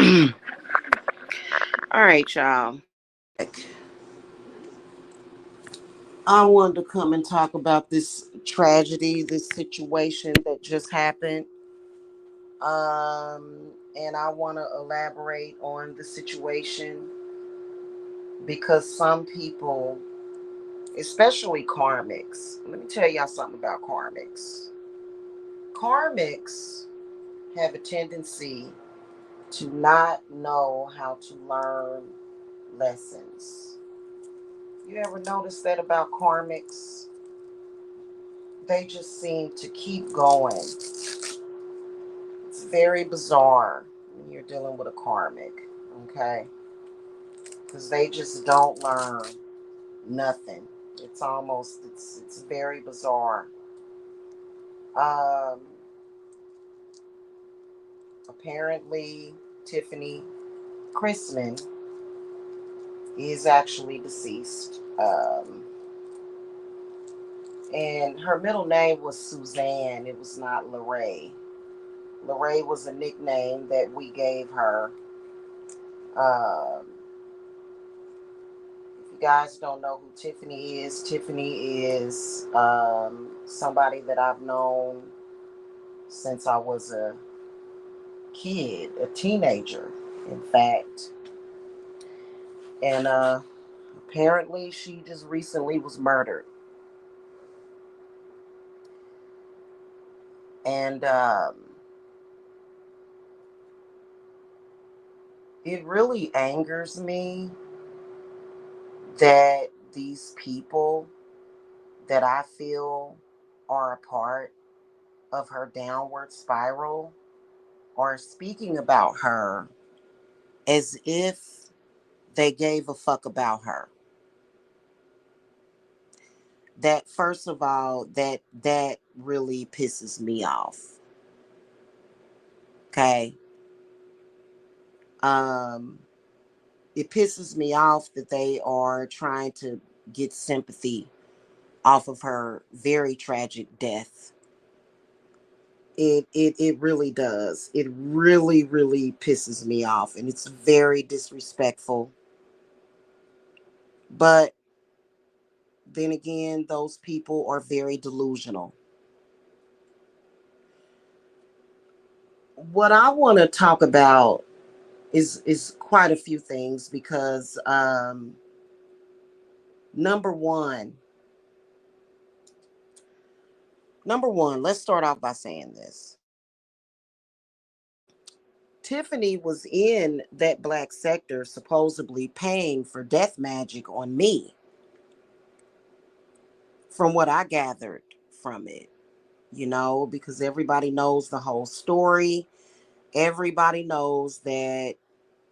All right, y'all. I wanted to come and talk about this tragedy, this situation that just happened. And I want to elaborate on the situation because some people, especially karmics, let me tell y'all something about karmics. Karmics have a tendency to not know how to learn lessons. You ever notice that about karmics? They just seem to keep going. It's very bizarre when you're dealing with a karmic, okay? Because they just don't learn nothing. It's very bizarre. Um, Apparently, Tiffany Chrisman is actually deceased. And her middle name was Suzanne. It was not Lorraine. Lorraine was a nickname that we gave her. Um, if you guys don't know who Tiffany is somebody that I've known since I was a kid, a teenager, in fact. And apparently, she just recently was murdered. And it really angers me that these people that I feel are a part of her downward spiral are speaking about her as if they gave a fuck about her. That first of all, that really pisses me off. Okay. Um it pisses me off that they are trying to get sympathy off of her very tragic death. It really does. It really, really pisses me off. And it's very disrespectful. But then again, those people are very delusional. What I want to talk about is quite a few things because number one, let's start off by saying this. Tiffany was in that black sector supposedly paying for death magic on me, from what I gathered from it, because everybody knows the whole story. Everybody knows that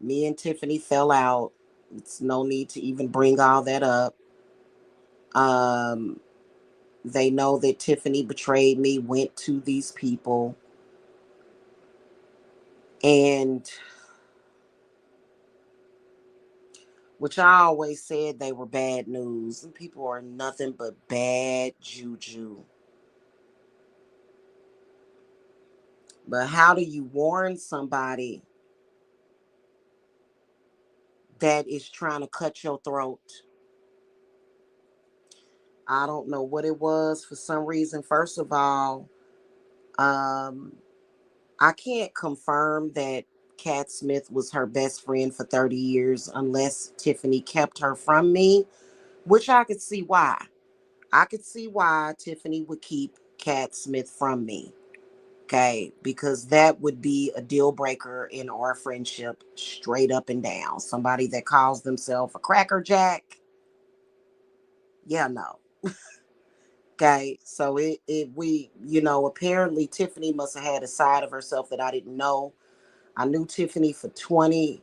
me and Tiffany fell out. It's no need to even bring all that up. Um, they know that Tiffany betrayed me, went to these people, and which I always said they were bad news. And people are nothing but bad juju. But how do you warn somebody that is trying to cut your throat? I don't know what it was. For some reason, first of all, um, I can't confirm that Kat Smith was her best friend for 30 years unless Tiffany kept her from me, which I could see why. I could see why Tiffany would keep Kat Smith from me. Okay, because that would be a deal breaker in our friendship, straight up and down. Somebody that calls themselves a cracker jack, yeah, no. Okay, so apparently Tiffany must have had a side of herself that I didn't know. I knew Tiffany for 20,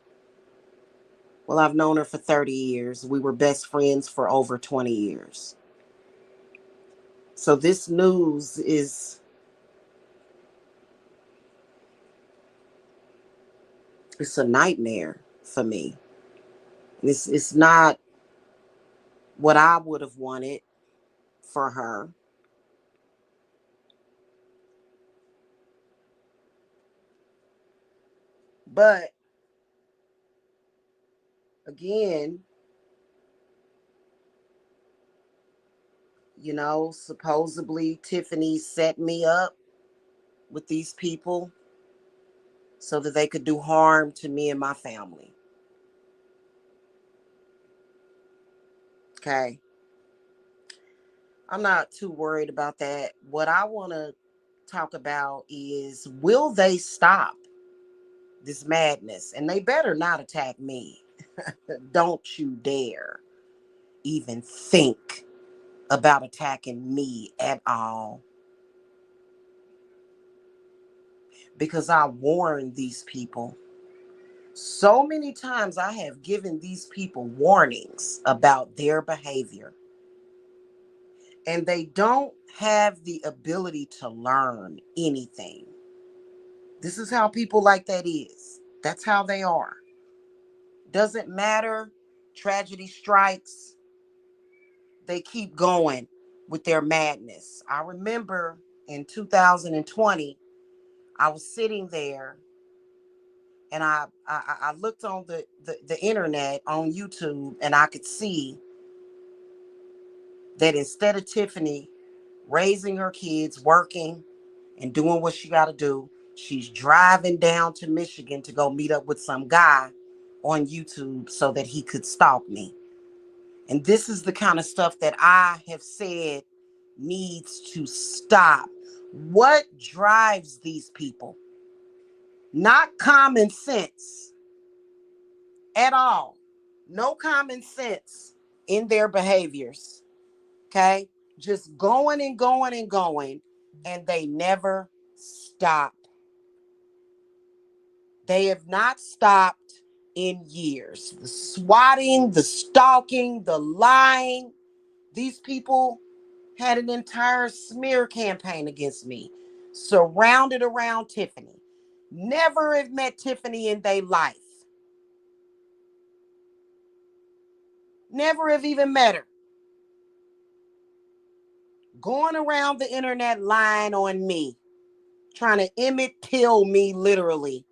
well, I've known her for 30 years. We were best friends for over 20 years. So this news it's a nightmare for me. It's not what I would have wanted for her. But Again, supposedly Tiffany set me up with these people so that they could do harm to me and my family. Okay. I'm not too worried about that. What I want to talk about is, will they stop this madness? And they better not attack me. Don't you dare even think about attacking me at all. Because I warned these people. So many times I have given these people warnings about their behavior. And they don't have the ability to learn anything. This is how people like that is. That's how they are. Doesn't matter. Tragedy strikes. They keep going with their madness. I remember in 2020, I was sitting there and I looked on the internet on YouTube, and I could see that instead of Tiffany raising her kids, working and doing what she got to do, she's driving down to Michigan to go meet up with some guy on YouTube so that he could stalk me. And this is the kind of stuff that I have said needs to stop. What drives these people? Not common sense at all. No common sense in their behaviors. Okay? Just going and going and going, and they never stop. They have not stopped in years. The swatting, the stalking, the lying. These people had an entire smear campaign against me, surrounded around Tiffany. Never have met Tiffany in their life. Never have even met her. Going around the internet lying on me, trying to Emmett Till me literally.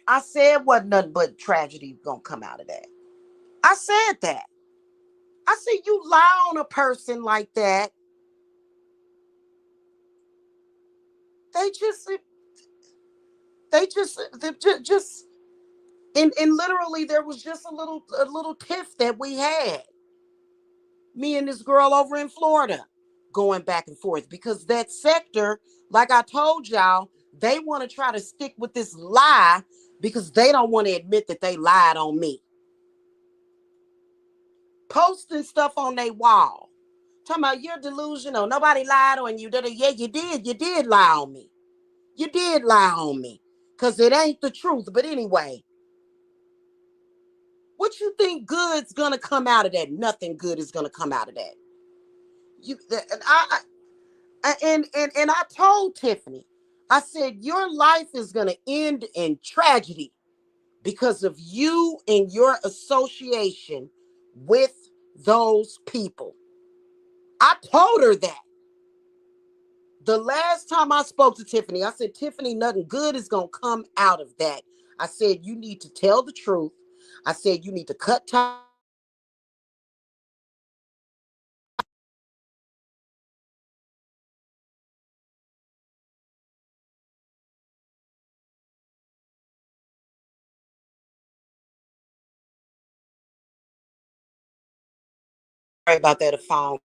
I said wasn't nothing but tragedy gonna come out of that. I said that. I said, you lie on a person like that, they just they just and literally there was just a little tiff that we had. Me and this girl over in Florida going back and forth because that sector, like I told y'all, they want to try to stick with this lie because they don't want to admit that they lied on me. Posting stuff on their wall. Talking about you're delusional. Nobody lied on you. Yeah, you did. You did lie on me. You did lie on me. Because it ain't the truth. But anyway, what you think good's going to come out of that? Nothing good is going to come out of that. And I told Tiffany, I said, your life is going to end in tragedy because of you and your association with those people. I told her that. The last time I spoke to Tiffany, I said, Tiffany, nothing good is going to come out of that. I said, you need to tell the truth. I said, you need to cut ties about that phone.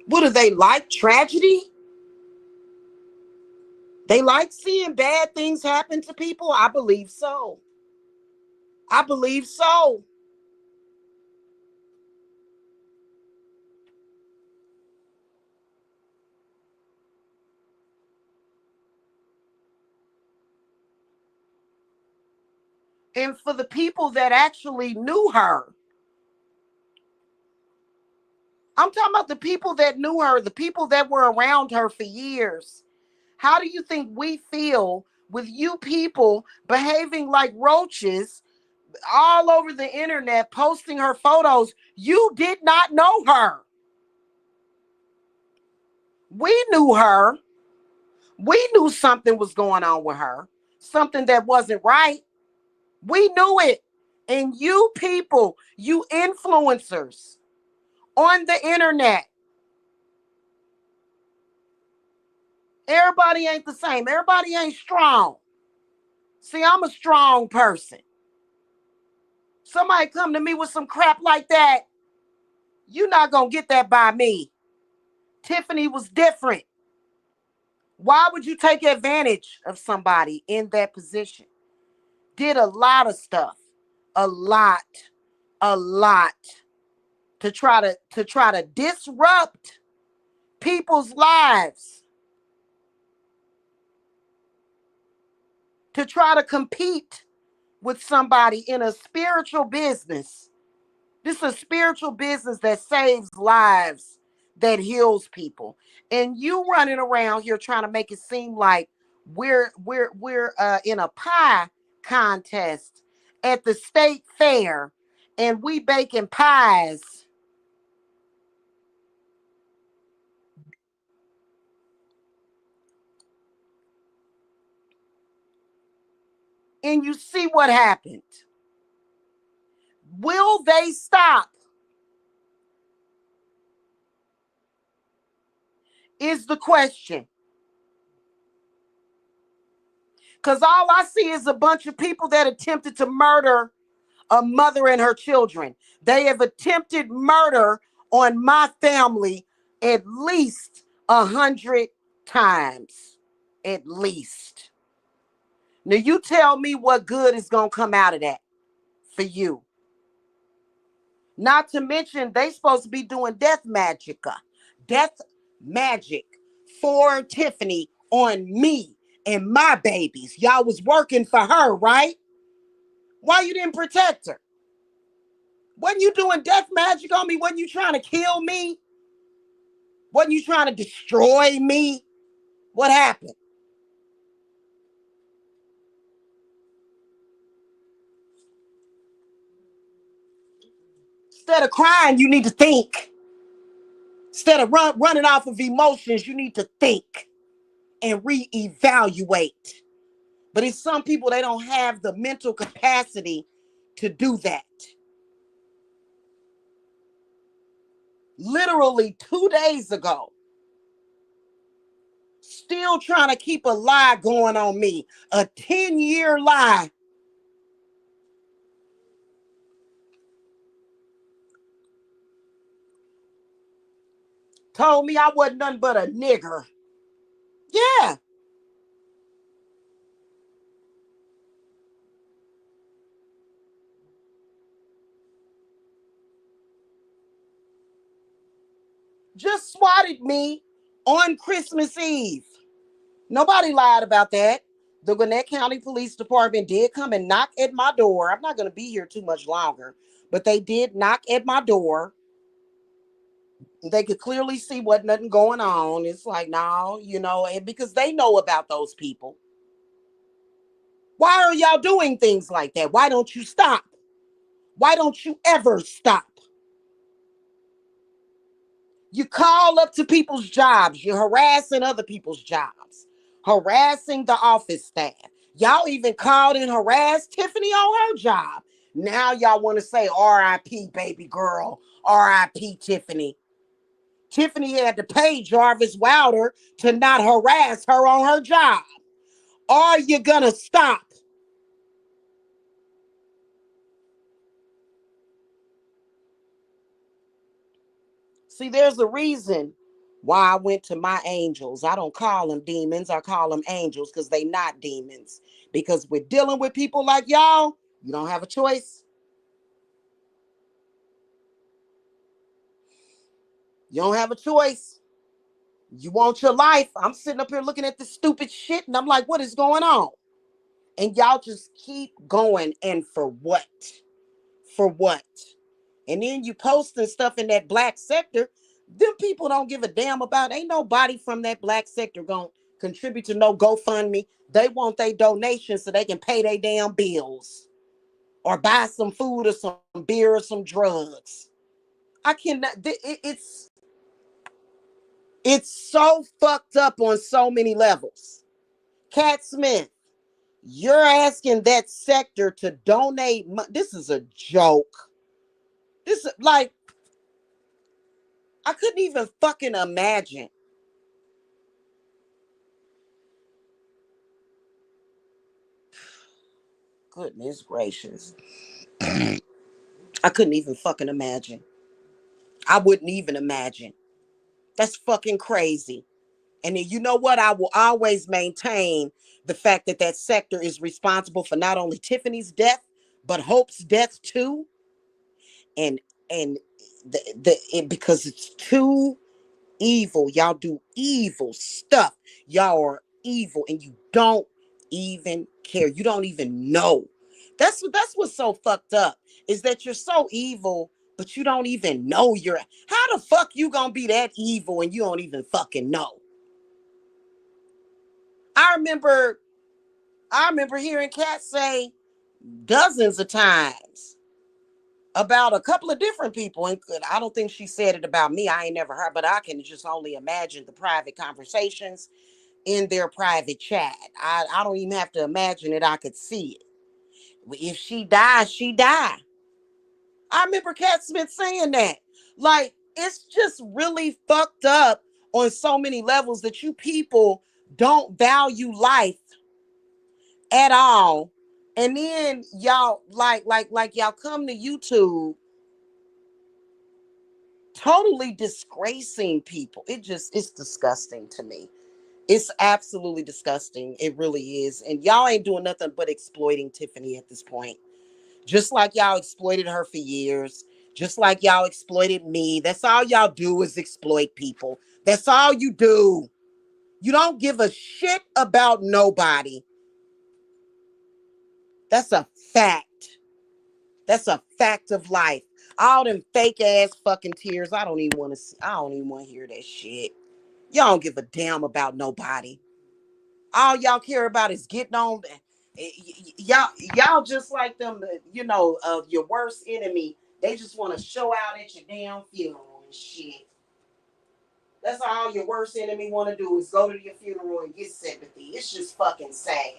What do they like? Tragedy? They like seeing bad things happen to people? I believe so. I believe so. And for the people that actually knew her, I'm talking about the people that knew her, the people that were around her for years. How do you think we feel with you people behaving like roaches all over the internet, posting her photos? You did not know her. We knew her. We knew something was going on with her, something that wasn't right. We knew it. And you people, you influencers on the internet, everybody ain't the same. Everybody ain't strong. See, I'm a strong person. Somebody come to me with some crap like that, you're not going to get that by me. Tiffany was different. Why would you take advantage of somebody in that position? Did a lot of stuff, a lot to try to disrupt people's lives, to try to compete with somebody in a spiritual business. This is a spiritual business that saves lives, that heals people. And you running around here trying to make it seem like we're in a pie contest at the state fair and we baking pies. And you see what happened. Will they stop? Is the question. Because all I see is a bunch of people that attempted to murder a mother and her children. They have attempted murder on my family at least 100 times. At least. Now you tell me what good is going to come out of that for you. Not to mention they supposed to be doing death magic for Tiffany on me and my babies. Y'all was working for her, right? Why you didn't protect her? Wasn't you doing death magic on me? Wasn't you trying to kill me? Wasn't you trying to destroy me? What happened? Instead of crying, you need to think. Instead of running off of emotions, you need to think and reevaluate. But it's some people, they don't have the mental capacity to do that. Literally 2 days ago, still trying to keep a lie going on me, a 10-year lie. Told me I wasn't nothing but a nigger. Yeah. Just swatted me on Christmas Eve. Nobody lied about that. The Gwinnett County Police Department did come and knock at my door. I'm not going to be here too much longer, but they did knock at my door. They could clearly see what nothing going on. It's like, no, and because they know about those people. Why are y'all doing things like that? Why don't you stop? Why don't you ever stop? You call up to people's jobs. You're harassing other people's jobs, harassing the office staff. Y'all even called and harassed Tiffany on her job. Now y'all want to say RIP, baby girl, RIP, Tiffany. Tiffany had to pay Jarvis Wilder to not harass her on her job. Are you going to stop? See, there's a reason why I went to my angels. I don't call them demons. I call them angels because they not demons. Because we're dealing with people like y'all, you don't have a choice. You don't have a choice. You want your life. I'm sitting up here looking at this stupid shit and I'm like, what is going on? And y'all just keep going. And for what? For what? And then you posting stuff in that black sector. Them people don't give a damn about. Ain't nobody from that black sector going contribute to no GoFundMe. They want their donations so they can pay their damn bills or buy some food or some beer or some drugs. I cannot. It's so fucked up on so many levels. Cat Smith, you're asking that sector to donate. This is a joke. This is like, I couldn't even fucking imagine. Goodness gracious. I couldn't even fucking imagine. I wouldn't even imagine. That's fucking crazy. And then you know what? I will always maintain the fact that that sector is responsible for not only Tiffany's death, but Hope's death too. And because it's too evil. Y'all do evil stuff. Y'all are evil and you don't even care. You don't even know. That's what's so fucked up, is that you're so evil, but you don't even know you're. How the fuck you gonna be that evil and you don't even fucking know? I remember I remember hearing Kat say dozens of times about a couple of different people, and I don't think she said it about me. I ain't never heard, but I can just only imagine the private conversations in their private chat. I don't even have to imagine it. I could see it. If she dies, she die. I remember Cat Smith saying that. Like, it's just really fucked up on so many levels that you people don't value life at all. And then y'all like y'all come to YouTube totally disgracing people. It's disgusting to me. It's absolutely disgusting. It really is. And y'all ain't doing nothing but exploiting Tiffany at this point. Just like y'all exploited her for years. Just like y'all exploited me. That's all y'all do is exploit people. That's all you do. You don't give a shit about nobody. That's a fact. That's a fact of life. All them fake ass fucking tears. I don't even want to see. I don't even want to hear that shit. Y'all don't give a damn about nobody. All y'all care about is getting on. Y'all just like them, your worst enemy. They just want to show out at your damn funeral and shit. That's all your worst enemy want to do, is go to your funeral and get sympathy. It's just fucking sad.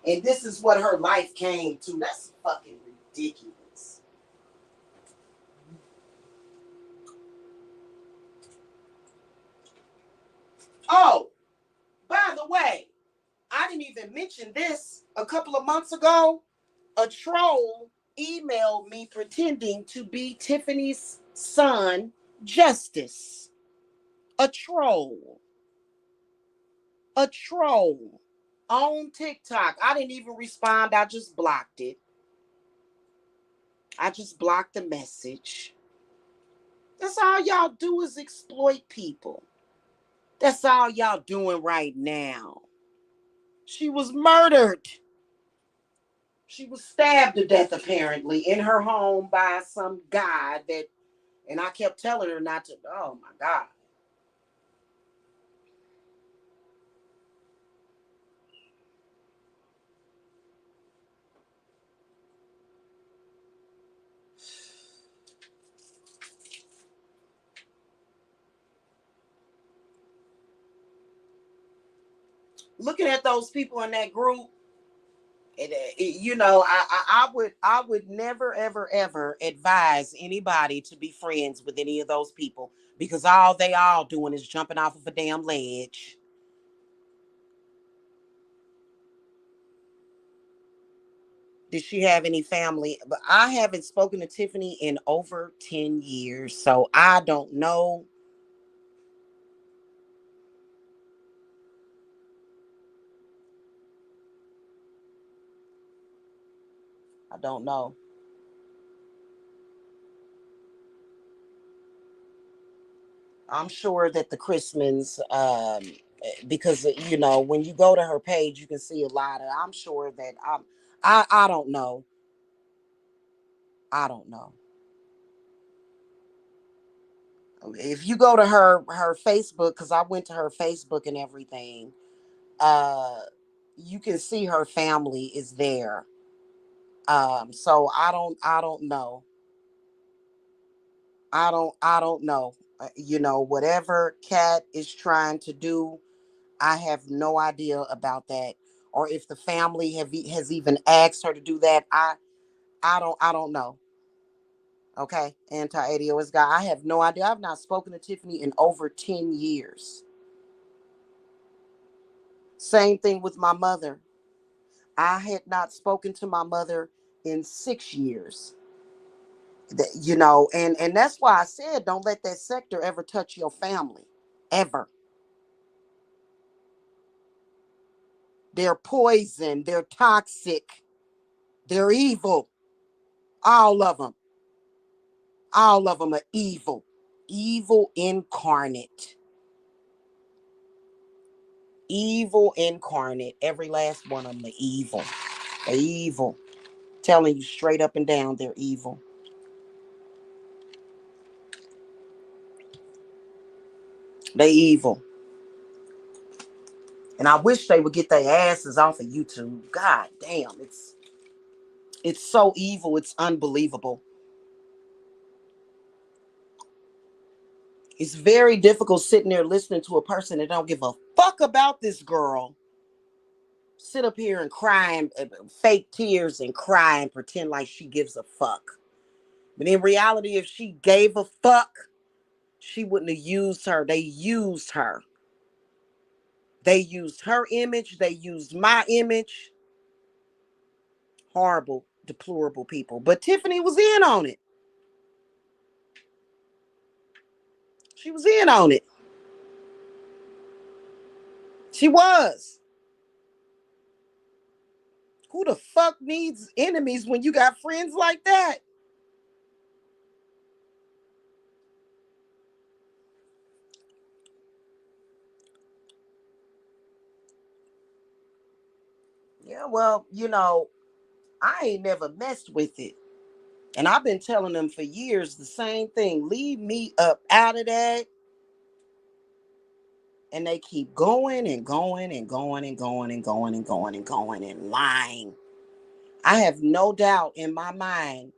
And this is what her life came to. That's fucking ridiculous. Oh, by the way, I didn't even mention this a couple of months ago. A troll emailed me pretending to be Tiffany's son, Justice. A troll. A troll. On TikTok. I didn't even respond. I just blocked it. I just blocked the message. That's all y'all do is exploit people. That's all y'all doing right now. She was murdered. She was stabbed to death, apparently, in her home by some guy that, and I kept telling her not to, oh my God. Looking at those people in that group, I would never ever ever advise anybody to be friends with any of those people, because all they all doing is jumping off of a damn ledge. Did she have any family? But I haven't spoken to Tiffany in over 10 years, so I don't know. I don't know. I'm sure that the Chrismans, because when you go to her page, you can see a lot of. I'm sure that I don't know. I don't know. If you go to her Facebook, because I went to her Facebook and everything, you can see her family is there. So I don't know. I don't know. Whatever Cat is trying to do, I have no idea about that. Or if the family has even asked her to do that, I don't know. Okay, anti-ADOS guy. I have no idea. I've not spoken to Tiffany in over 10 years. Same thing with my mother. I had not spoken to my mother in 6 years. And that's why I said don't let that sector ever touch your family. Ever. They're poison. They're toxic. They're evil. All of them. All of them are evil. Evil incarnate. Evil incarnate. Every last one of them are evil. They're evil. Telling you straight up and down they're evil. They evil. And I wish they would get their asses off of YouTube. God damn, it's so evil, it's unbelievable. It's very difficult sitting there listening to a person that don't give a fuck about this girl. Sit up here and cry and fake tears and cry and pretend like she gives a fuck. But in reality, if she gave a fuck, she wouldn't have used her. They used her. They used her image. They used my image. Horrible, deplorable people. But Tiffany was in on it. She was in on it. She was. Who the fuck needs enemies when you got friends like that? Yeah, well, I ain't never messed with it. And I've been telling them for years the same thing. Leave me up out of that. And they keep going and going and going and going and going and going and going and lying. I have no doubt in my mind.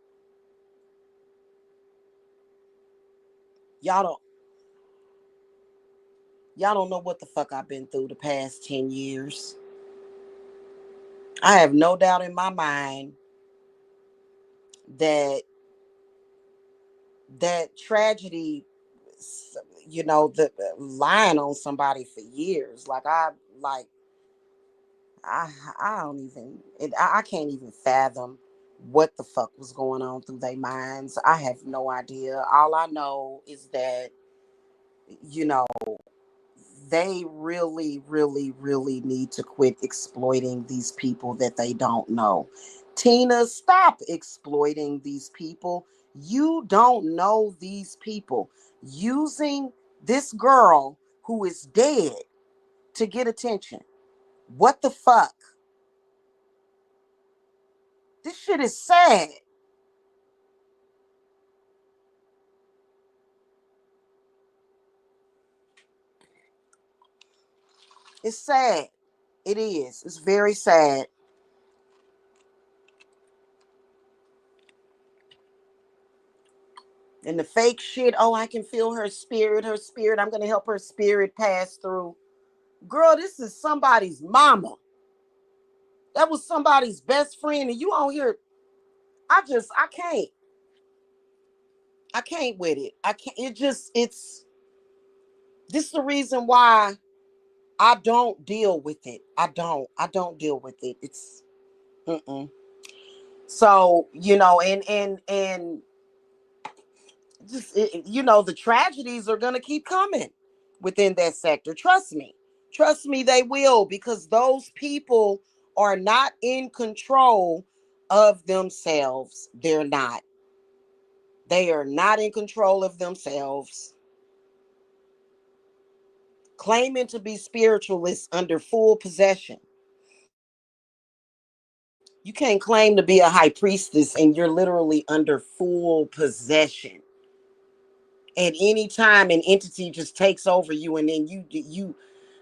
Y'all don't y'all don't know what the fuck I've been through the past 10 years. I have no doubt in my mind that tragedy, the lying on somebody for years. Like I I don't even I can't even fathom what the fuck was going on through their minds. I have no idea. All I know is that you know they really, really, really need to quit exploiting these people that they don't know. Tina, stop exploiting these people. You don't know these people. Using this girl who is dead to get attention. What the fuck? This shit is sad. It's sad. It is. It's very sad. And the fake shit, oh, I can feel her spirit, I'm going to help her spirit pass through. Girl, this is somebody's mama. That was somebody's best friend. And you on here, I can't. I can't with it. I can't. This is the reason why I don't deal with it. I don't deal with it. It's, mm-mm. So, and just, the tragedies are going to keep coming within that sector. Trust me, they will, because those people are not in control of themselves. They are not in control of themselves. Claiming to be spiritualists under full possession. You can't claim to be a high priestess and you're literally under full possession. At any time, an entity just takes over you, and then you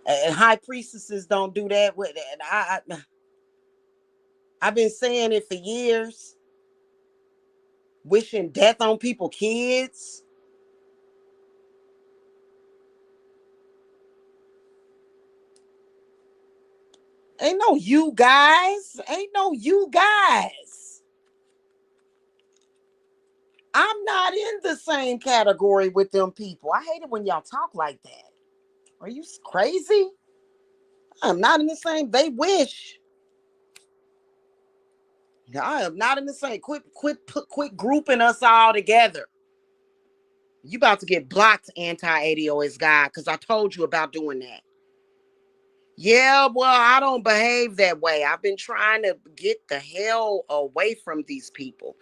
And high priestesses don't do that. And I've been saying it for years. Wishing death on people's kids. Ain't no you guys. Ain't no you guys. I'm not in the same category with them people. I hate it when y'all talk like that. Are you crazy? I'm not in the same. They wish. I am not in the same. Quit grouping us all together. You about to get blocked, anti-ADOS guy, because I told you about doing that. Yeah, well, I don't behave that way. I've been trying to get the hell away from these people.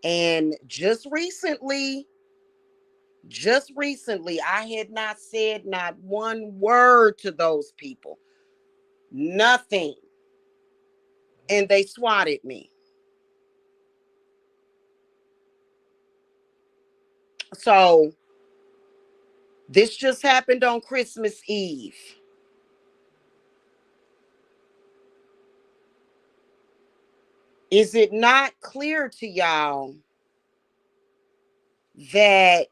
And just recently, I had not said not one word to those people. Nothing. And they swatted me. So this just happened on Christmas Eve. Is it not clear to y'all that,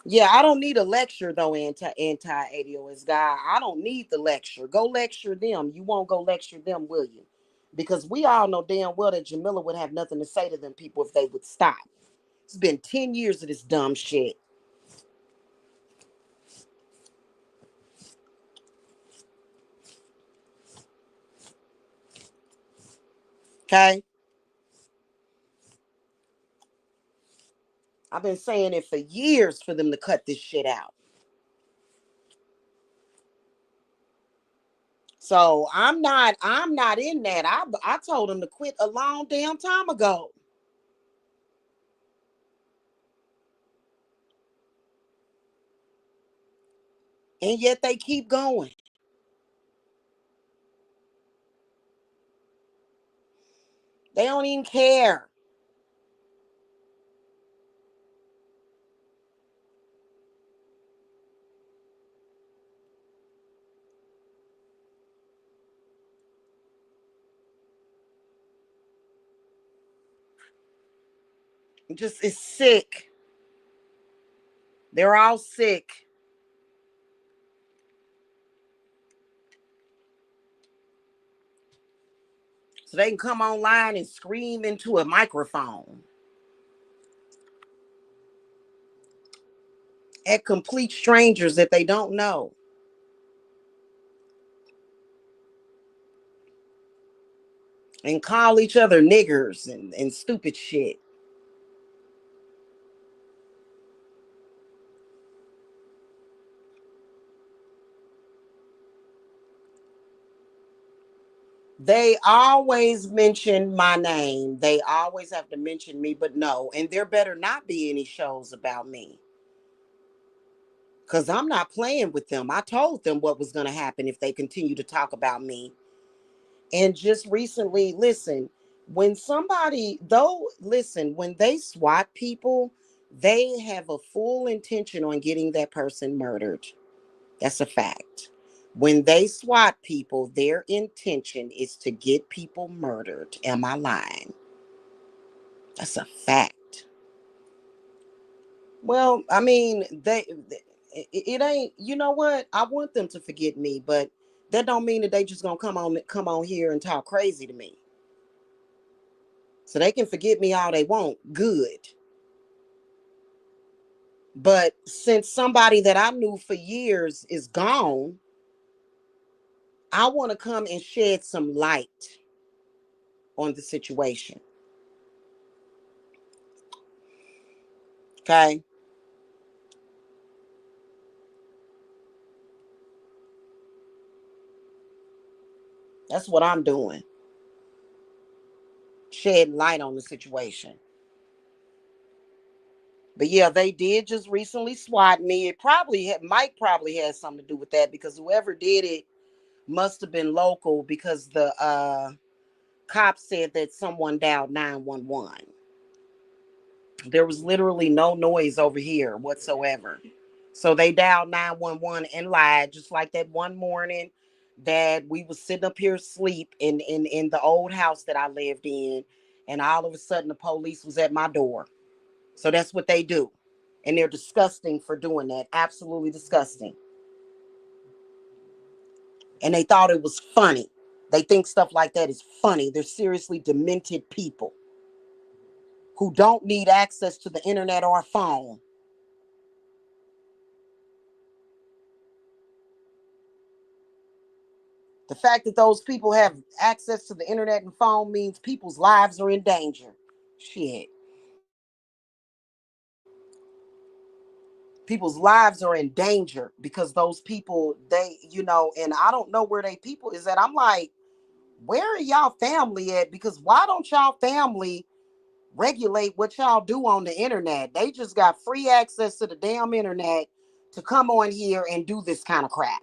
yeah, I don't need a lecture though, anti-ADOS guy. I don't need the lecture. Go lecture them. You won't go lecture them, will you? Because we all know damn well that Jamila would have nothing to say to them people if they would stop. It's been 10 years of this dumb shit. Okay? I've been saying it for years for them to cut this shit out. So I'm not in that. I told them to quit a long damn time ago. And yet they keep going. They don't even care. It's sick. They're all sick. So they can come online and scream into a microphone at complete strangers that they don't know. And call each other niggers and stupid shit. They always mention my name. They always have to mention me, but no. And there better not be any shows about me. Because I'm not playing with them. I told them what was going to happen if they continue to talk about me. And just recently, listen, when they SWAT people, they have a full intention on getting that person murdered. That's a fact. When they SWAT people, their intention is to get people murdered. Am I lying? That's a fact. Well, I mean, it ain't, you know what? I want them to forget me, but that don't mean that they just gonna come on here and talk crazy to me. So they can forget me all they want. Good. But since somebody that I knew for years is gone, I want to come and shed some light on the situation. Okay? That's what I'm doing. Shedding light on the situation. But yeah, they did just recently SWAT me. Mike probably has something to do with that because whoever did it must have been local because the cops said that someone dialed 911. There was literally no noise over here whatsoever. So they dialed 911 and lied, just like that one morning that we was sitting up here asleep in the old house that I lived in, and all of a sudden the police was at my door. So that's what they do. And they're disgusting for doing that. Absolutely disgusting. And they thought it was funny. They think stuff like that is funny. They're seriously demented people who don't need access to the internet or a phone. The fact that those people have access to the internet and phone means people's lives are in danger. Shit. People's lives are in danger because those people, and I don't know where they people is at. I'm like, where are y'all family at? Because why don't y'all family regulate what y'all do on the internet? They just got free access to the damn internet to come on here and do this kind of crap.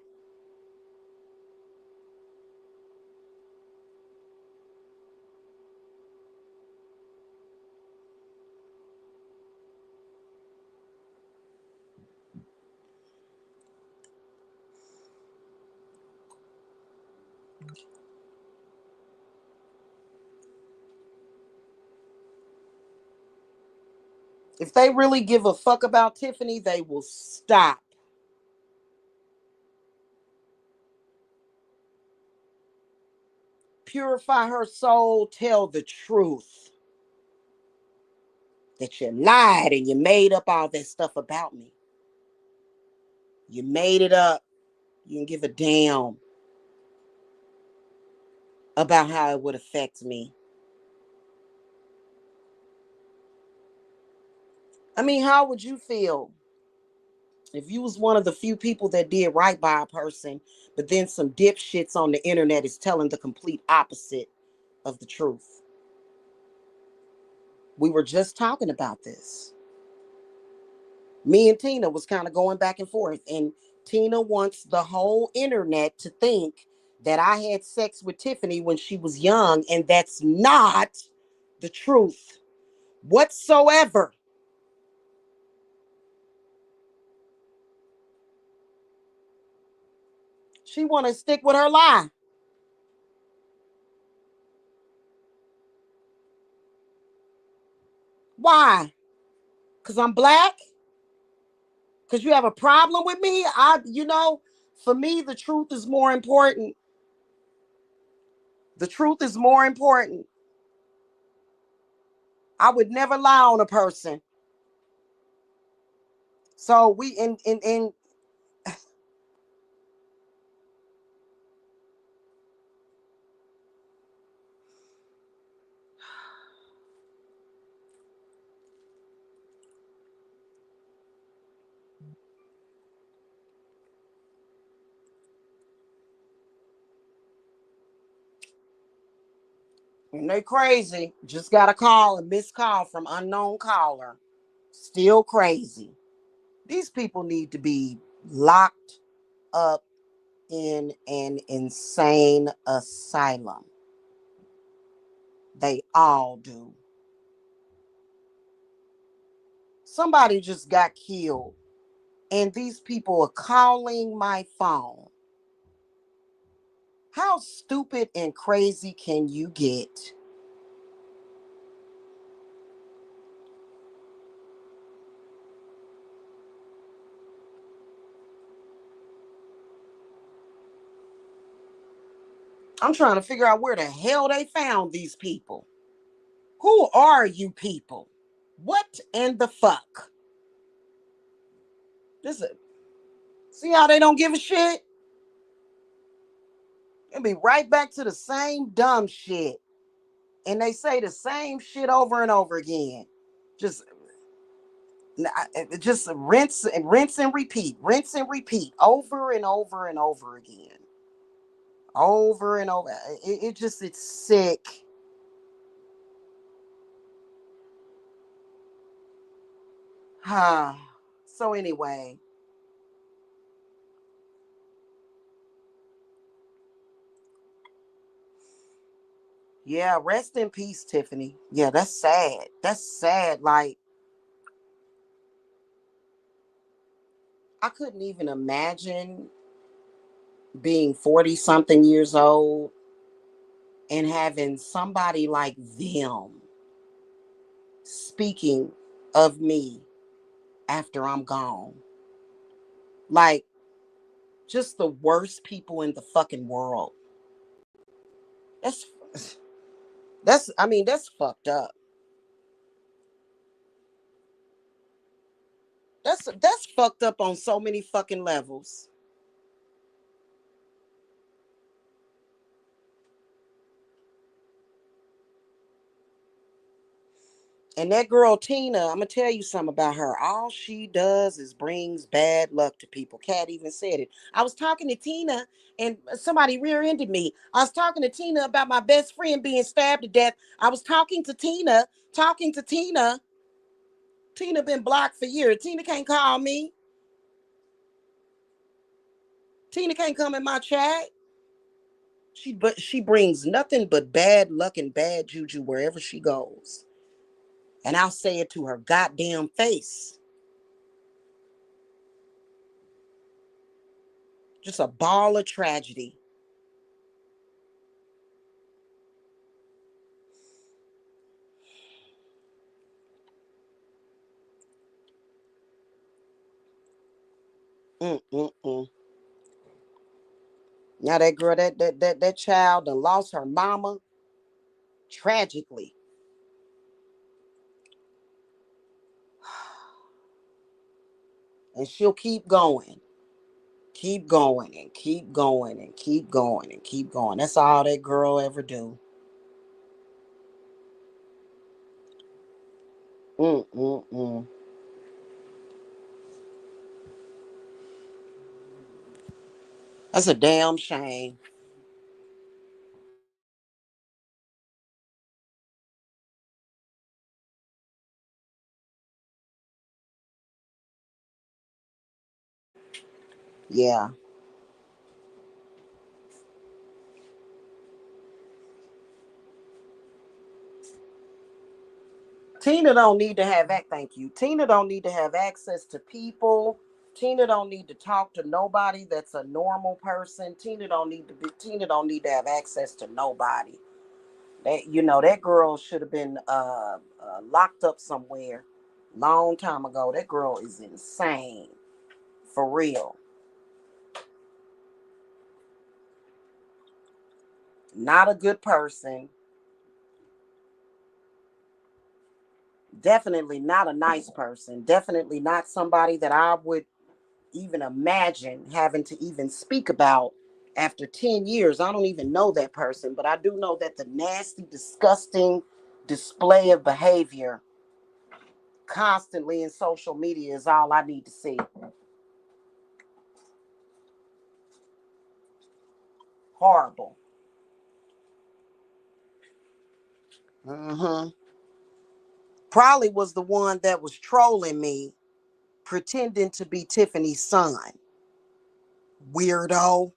If they really give a fuck about Tiffany, they will stop. Purify her soul, tell the truth. That you lied and you made up all that stuff about me. You made it up. You didn't give a damn about how it would affect me. I mean, how would you feel if you was one of the few people that did right by a person, but then some dipshits on the internet is telling the complete opposite of the truth? We were just talking about this. Me and Tina was kind of going back and forth, and Tina wants the whole internet to think that I had sex with Tiffany when she was young, and that's not the truth whatsoever. She want to stick with her lie. Why? Because I'm black? Because you have a problem with me? For me, the truth is more important. The truth is more important. I would never lie on a person. So we in and they crazy. Just got a missed call from unknown caller. Still crazy. These people need to be locked up in an insane asylum. They all do. Somebody just got killed, and these people are calling my phone. How stupid and crazy can you get? I'm trying to figure out where the hell they found these people. Who are you people? What in the fuck? This is, see how they don't give a shit? It'll be right back to the same dumb shit. And they say the same shit over and over again. Just just rinse and repeat, rinse and repeat over and over and over again. Over and over. It's sick. So anyway, yeah, rest in peace, Tiffany. Yeah, that's sad. That's sad. Like, I couldn't even imagine being 40 something years old and having somebody like them speaking of me after I'm gone. Like, just the worst people in the fucking world. That's I mean, that's fucked up. That's fucked up on so many fucking levels. And that girl Tina, I'm gonna tell you something about her. All she does is brings bad luck to people. Kat even said it. I was talking to Tina, and somebody rear-ended me. I was talking to Tina about my best friend being stabbed to death. I was talking to Tina. Tina been blocked for years. Tina can't call me. Tina can't come in my chat. She brings nothing but bad luck and bad juju wherever she goes. And I'll say it to her goddamn face. Just a ball of tragedy. Mm-mm-mm. Now that girl, that child that lost her mama tragically. And she'll keep going. Keep going and keep going and keep going and keep going. That's all that girl ever do. Mm-mm-mm. That's a damn shame. Yeah. Tina don't need to have that. Thank you. Tina don't need to have access to people. Tina don't need to talk to nobody that's a normal person. Tina don't need to have access to nobody. That girl should have been locked up somewhere long time ago. That girl is insane. For real. Not a good person. Definitely not a nice person. Definitely not somebody that I would even imagine having to even speak about after 10 years. I don't even know that person, but I do know that the nasty, disgusting display of behavior constantly in social media is all I need to see. Horrible. Mm-hmm. Probably was the one that was trolling me, pretending to be Tiffany's son. Weirdo.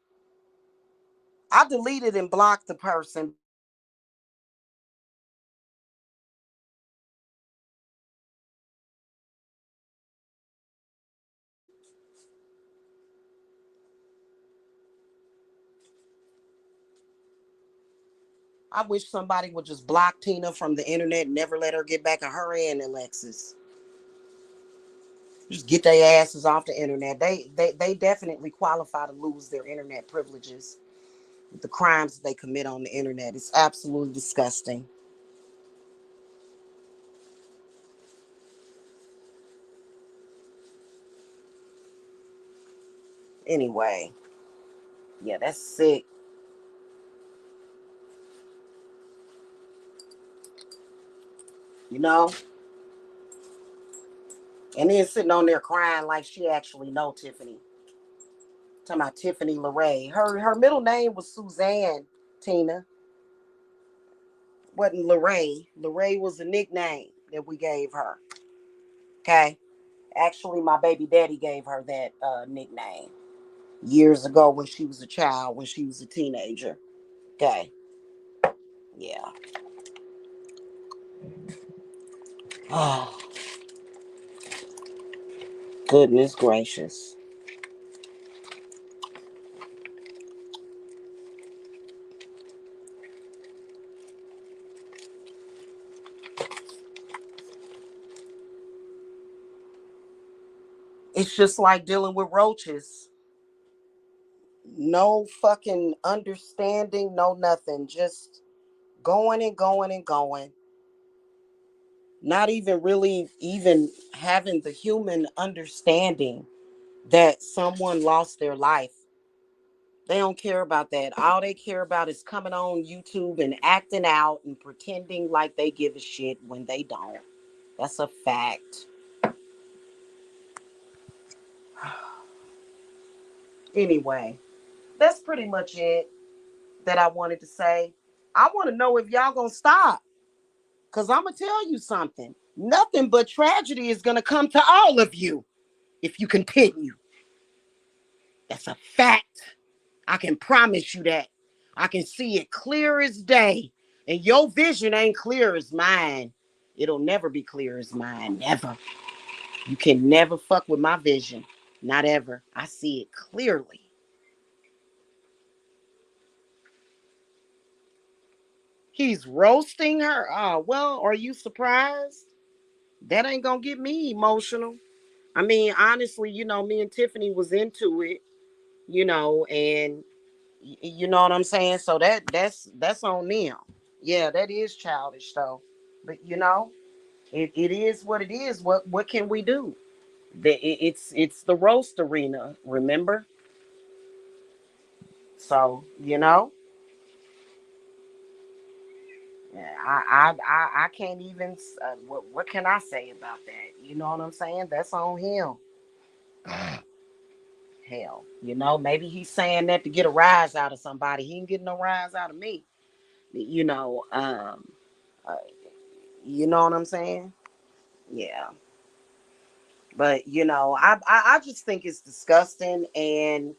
I deleted and blocked the person. I wish somebody would just block Tina from the internet and never let her get back on her and Alexis. Just get their asses off the internet. They definitely qualify to lose their internet privileges with the crimes that they commit on the internet. It's absolutely disgusting. Anyway, yeah, that's sick. You know? And then sitting on there crying like she actually know Tiffany. Talking about Tiffany LaRae. Her middle name was Suzanne, Tina. Wasn't LaRae. LaRae was a nickname that we gave her. Okay? Actually, my baby daddy gave her that nickname years ago when she was a child, when she was a teenager. Okay. Yeah. Oh, goodness gracious. It's just like dealing with roaches. No fucking understanding, no nothing. Just going and going and going. Not even really even having the human understanding that someone lost their life. They don't care about that. All they care about is coming on YouTube and acting out and pretending like they give a shit when they don't. That's a fact. Anyway, that's pretty much it that I wanted to say. I want to know if y'all gonna stop. Because I'm going to tell you something. Nothing but tragedy is going to come to all of you if you continue. That's a fact. I can promise you that. I can see it clear as day. And your vision ain't clear as mine. It'll never be clear as mine. Never. You can never fuck with my vision. Not ever. I see it clearly. He's roasting her. Oh, well, are you surprised? That ain't going to get me emotional. I mean, honestly, me and Tiffany was into it, and you know what I'm saying? So that's on them. Yeah, that is childish though. But it is what it is. What can we do? It's the roast arena, remember? So, yeah, I can't even what can I say about that? You know what I'm saying? That's on him. Hell, maybe he's saying that to get a rise out of somebody. He ain't getting no rise out of me. You know, um, uh, you know what I'm saying? Yeah. But I just think it's disgusting, and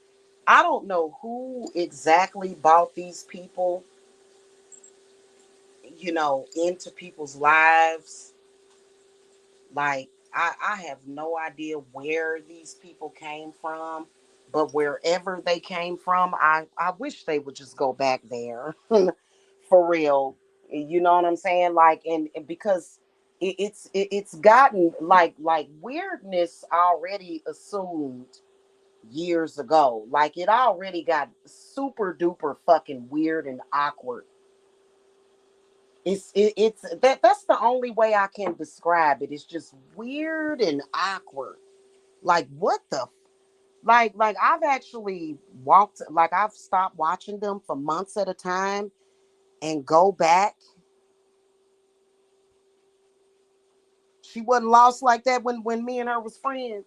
I don't know who exactly bought these people, into people's lives. Like, I have no idea where these people came from, but wherever they came from, I wish they would just go back there for real. You know what I'm saying? Like, and because it's gotten like weirdness already assumed years ago. Like, it already got super duper fucking weird and awkward. It's that's the only way I can describe it. It's just weird and awkward. Like, what the like I've actually I've stopped watching them for months at a time and go back. She wasn't lost like that when me and her was friends.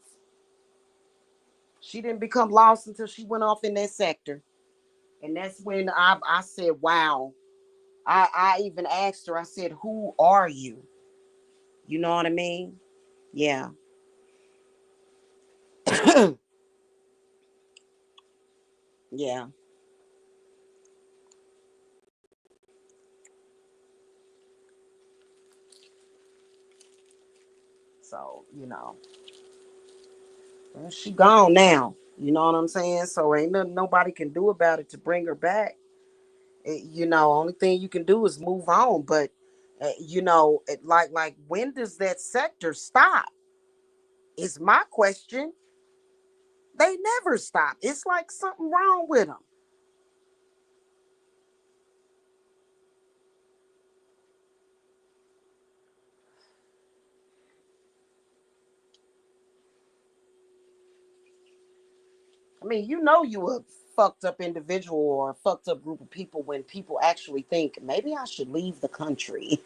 She didn't become lost until she went off in that sector. And that's when I said, wow. I even asked her, I said, who are you? You know what I mean? Yeah. Yeah. So, well, she gone now. You know what I'm saying? So ain't nothing nobody can do about it to bring her back. Only thing you can do is move on. But like when does that sector stop? Is my question. They never stop. It's like something wrong with them. I mean, you a fucked up individual or a fucked up group of people when people actually think maybe I should leave the country.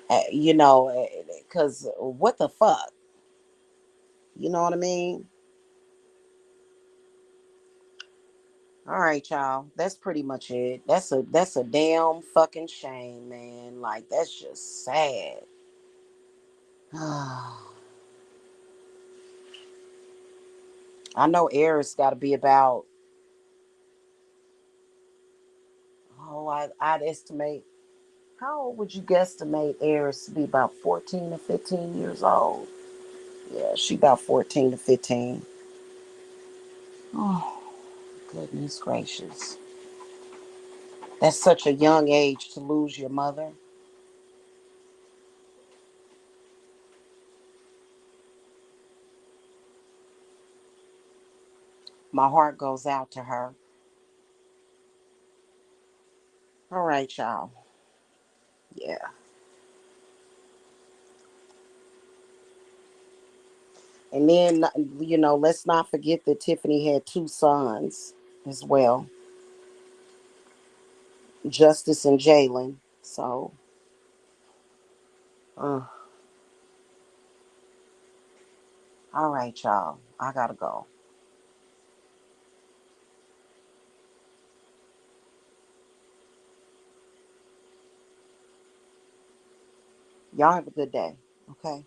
Because what the fuck? You know what I mean? All right, y'all. That's pretty much it. That's a damn fucking shame, man. Like, that's just sad. I know Eris got to be about. I'd estimate. How old would you guesstimate Eris to be? About 14 or 15 years old. Yeah, she about 14 to 15. Oh, goodness gracious. That's such a young age to lose your mother. My heart goes out to her. All right, y'all. Yeah. And then, let's not forget that Tiffany had two sons as well, Justice and Jalen. So, uh, all right, y'all. I gotta go. Y'all have a good day. Okay.